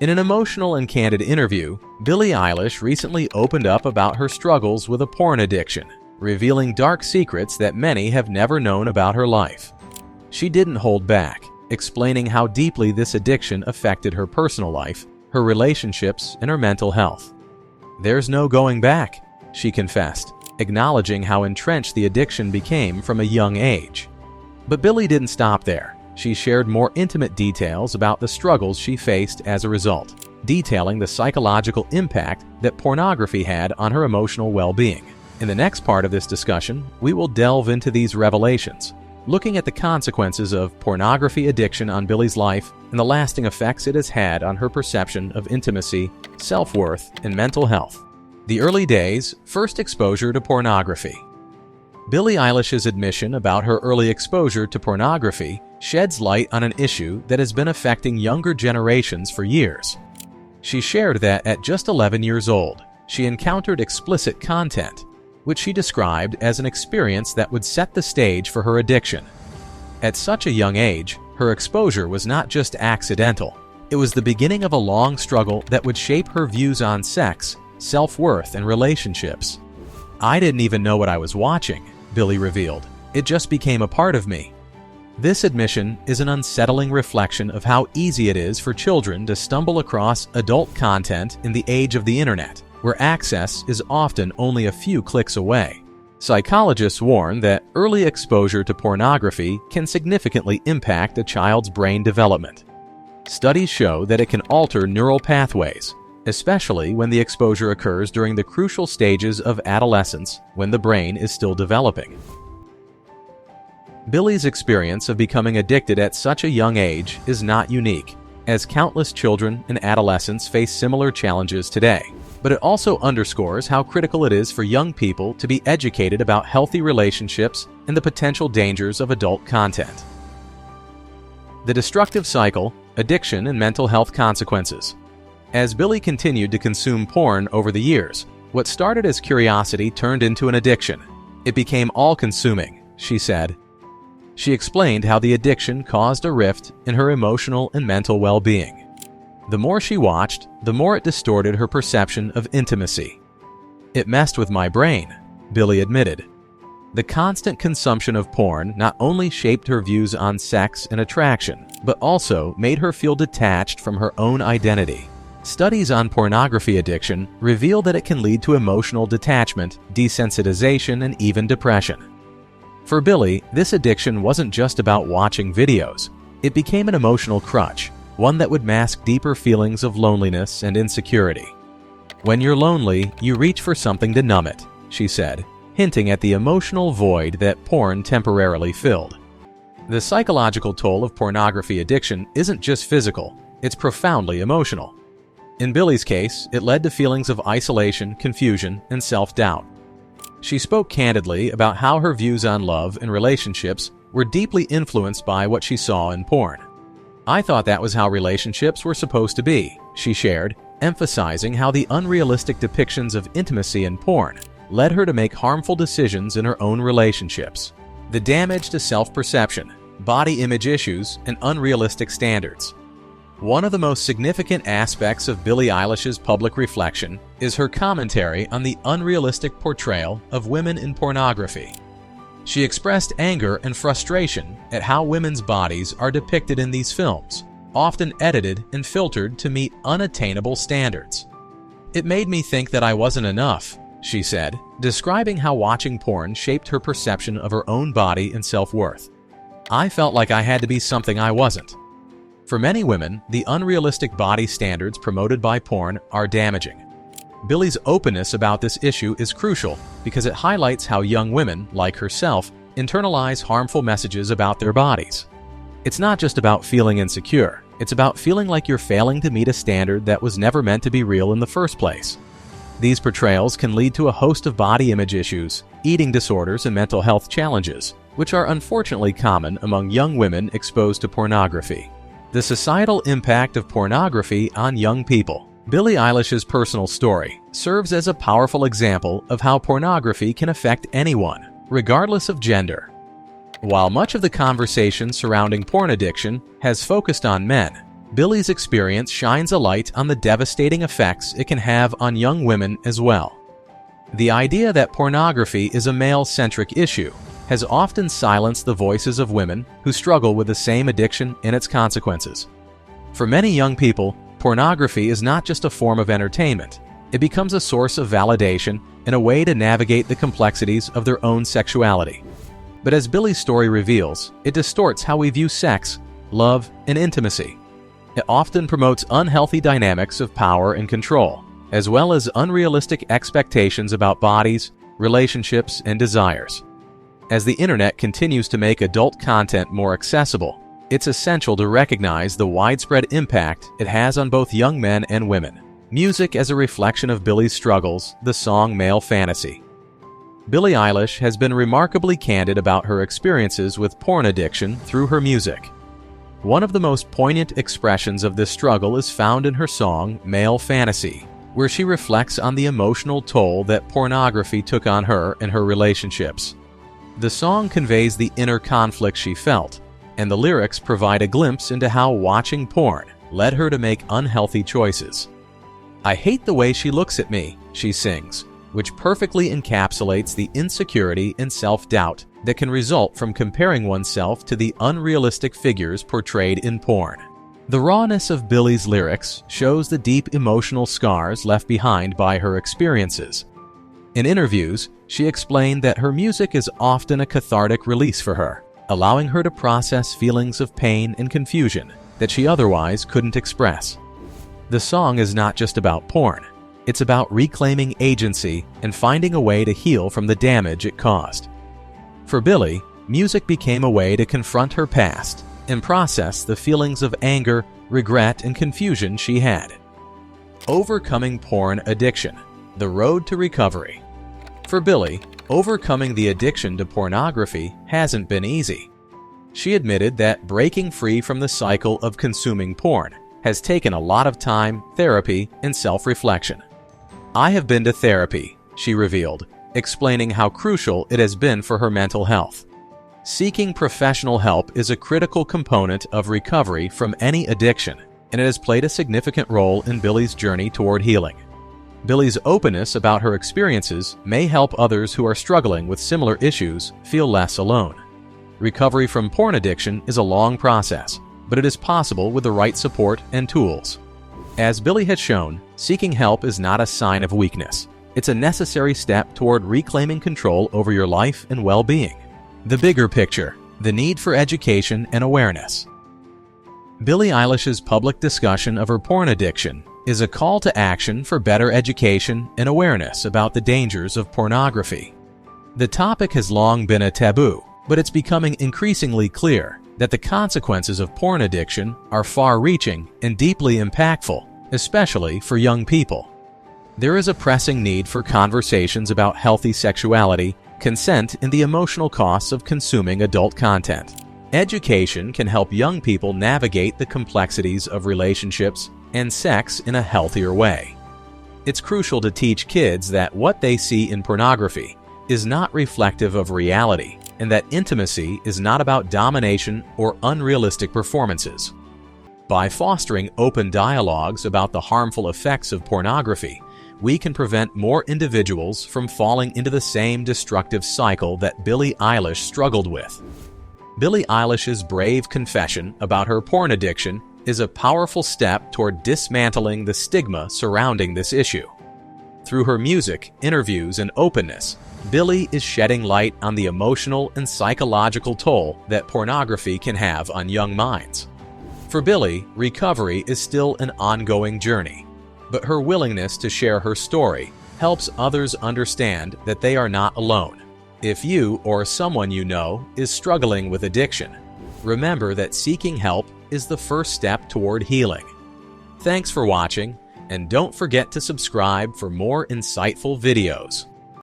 In an emotional and candid interview, Billie Eilish recently opened up about her struggles with a porn addiction, revealing dark secrets that many have never known about her life. She didn't hold back, explaining how deeply this addiction affected her personal life, her relationships, and her mental health. "There's no going back," she confessed, acknowledging how entrenched the addiction became from a young age. But Billie didn't stop there. She shared more intimate details about the struggles she faced as a result, detailing the psychological impact that pornography had on her emotional well-being. In the next part of this discussion, we will delve into these revelations, looking at the consequences of pornography addiction on Billie's life and the lasting effects it has had on her perception of intimacy, self-worth, and mental health. The early days, first exposure to pornography. Billie Eilish's admission about her early exposure to pornography sheds light on an issue that has been affecting younger generations for years. She shared that at just 11 years old, she encountered explicit content, which she described as an experience that would set the stage for her addiction. At such a young age, her exposure was not just accidental. It was the beginning of a long struggle that would shape her views on sex, self-worth, and relationships. "I didn't even know what I was watching," Billie revealed. "It just became a part of me." This admission is an unsettling reflection of how easy it is for children to stumble across adult content in the age of the internet, where access is often only a few clicks away. Psychologists warn that early exposure to pornography can significantly impact a child's brain development. Studies show that it can alter neural pathways, especially when the exposure occurs during the crucial stages of adolescence when the brain is still developing. Billie's experience of becoming addicted at such a young age is not unique, as countless children and adolescents face similar challenges today. But it also underscores how critical it is for young people to be educated about healthy relationships and the potential dangers of adult content. The destructive cycle, addiction, and mental health consequences. As Billie continued to consume porn over the years, what started as curiosity turned into an addiction. "It became all-consuming," she said. She explained how the addiction caused a rift in her emotional and mental well-being. "The more she watched, the more it distorted her perception of intimacy. It messed with my brain," Billie admitted. The constant consumption of porn not only shaped her views on sex and attraction, but also made her feel detached from her own identity. Studies on pornography addiction reveal that it can lead to emotional detachment, desensitization, and even depression. For Billie, this addiction wasn't just about watching videos. It became an emotional crutch, one that would mask deeper feelings of loneliness and insecurity. "When you're lonely, you reach for something to numb it," she said, hinting at the emotional void that porn temporarily filled. The psychological toll of pornography addiction isn't just physical, it's profoundly emotional. In Billie's case, it led to feelings of isolation, confusion, and self-doubt. She spoke candidly about how her views on love and relationships were deeply influenced by what she saw in porn. "I thought that was how relationships were supposed to be," she shared, emphasizing how the unrealistic depictions of intimacy in porn led her to make harmful decisions in her own relationships. The damage to self-perception, body image issues, and unrealistic standards. One of the most significant aspects of Billie Eilish's public reflection is her commentary on the unrealistic portrayal of women in pornography. She expressed anger and frustration at how women's bodies are depicted in these films, often edited and filtered to meet unattainable standards. "It made me think that I wasn't enough," she said, describing how watching porn shaped her perception of her own body and self-worth. "I felt like I had to be something I wasn't." For many women, the unrealistic body standards promoted by porn are damaging. Billie's openness about this issue is crucial because it highlights how young women, like herself, internalize harmful messages about their bodies. It's not just about feeling insecure, it's about feeling like you're failing to meet a standard that was never meant to be real in the first place. These portrayals can lead to a host of body image issues, eating disorders, and mental health challenges, which are unfortunately common among young women exposed to pornography. The societal impact of pornography on young people. Billie Eilish's personal story serves as a powerful example of how pornography can affect anyone, regardless of gender. While much of the conversation surrounding porn addiction has focused on men, Billie's experience shines a light on the devastating effects it can have on young women as well. The idea that pornography is a male-centric issue has often silenced the voices of women who struggle with the same addiction and its consequences. For many young people, pornography is not just a form of entertainment. It becomes a source of validation and a way to navigate the complexities of their own sexuality. But as Billie's story reveals, it distorts how we view sex, love, and intimacy. It often promotes unhealthy dynamics of power and control, as well as unrealistic expectations about bodies, relationships, and desires. As the internet continues to make adult content more accessible, it's essential to recognize the widespread impact it has on both young men and women. Music as a reflection of Billie's struggles, the song Male Fantasy. Billie Eilish has been remarkably candid about her experiences with porn addiction through her music. One of the most poignant expressions of this struggle is found in her song Male Fantasy, where she reflects on the emotional toll that pornography took on her and her relationships. The song conveys the inner conflict she felt, and the lyrics provide a glimpse into how watching porn led her to make unhealthy choices. "I hate the way she looks at me," she sings, which perfectly encapsulates the insecurity and self-doubt that can result from comparing oneself to the unrealistic figures portrayed in porn. The rawness of Billie's lyrics shows the deep emotional scars left behind by her experiences. In interviews, she explained that her music is often a cathartic release for her, allowing her to process feelings of pain and confusion that she otherwise couldn't express. The song is not just about porn. It's about reclaiming agency and finding a way to heal from the damage it caused. For Billie, music became a way to confront her past and process the feelings of anger, regret, and confusion she had. Overcoming porn addiction, the road to recovery. For Billie, overcoming the addiction to pornography hasn't been easy. She admitted that breaking free from the cycle of consuming porn has taken a lot of time, therapy, and self-reflection. "I have been to therapy," she revealed, explaining how crucial it has been for her mental health. Seeking professional help is a critical component of recovery from any addiction, and it has played a significant role in Billie's journey toward healing. Billie's openness about her experiences may help others who are struggling with similar issues feel less alone. Recovery from porn addiction is a long process, but it is possible with the right support and tools. As Billie has shown, seeking help is not a sign of weakness. It's a necessary step toward reclaiming control over your life and well-being. The bigger picture, the need for education and awareness. Billie Eilish's public discussion of her porn addiction is a call to action for better education and awareness about the dangers of pornography. The topic has long been a taboo, but it's becoming increasingly clear that the consequences of porn addiction are far-reaching and deeply impactful, especially for young people. There is a pressing need for conversations about healthy sexuality, consent, and the emotional costs of consuming adult content. Education can help young people navigate the complexities of relationships and sex in a healthier way. It's crucial to teach kids that what they see in pornography is not reflective of reality, and that intimacy is not about domination or unrealistic performances. By fostering open dialogues about the harmful effects of pornography, we can prevent more individuals from falling into the same destructive cycle that Billie Eilish struggled with. Billie Eilish's brave confession about her porn addiction is a powerful step toward dismantling the stigma surrounding this issue. Through her music, interviews, and openness, Billie is shedding light on the emotional and psychological toll that pornography can have on young minds. For Billie, recovery is still an ongoing journey, but her willingness to share her story helps others understand that they are not alone. If you or someone you know is struggling with addiction, remember that seeking help is the first step toward healing. Thanks for watching, and don't forget to subscribe for more insightful videos.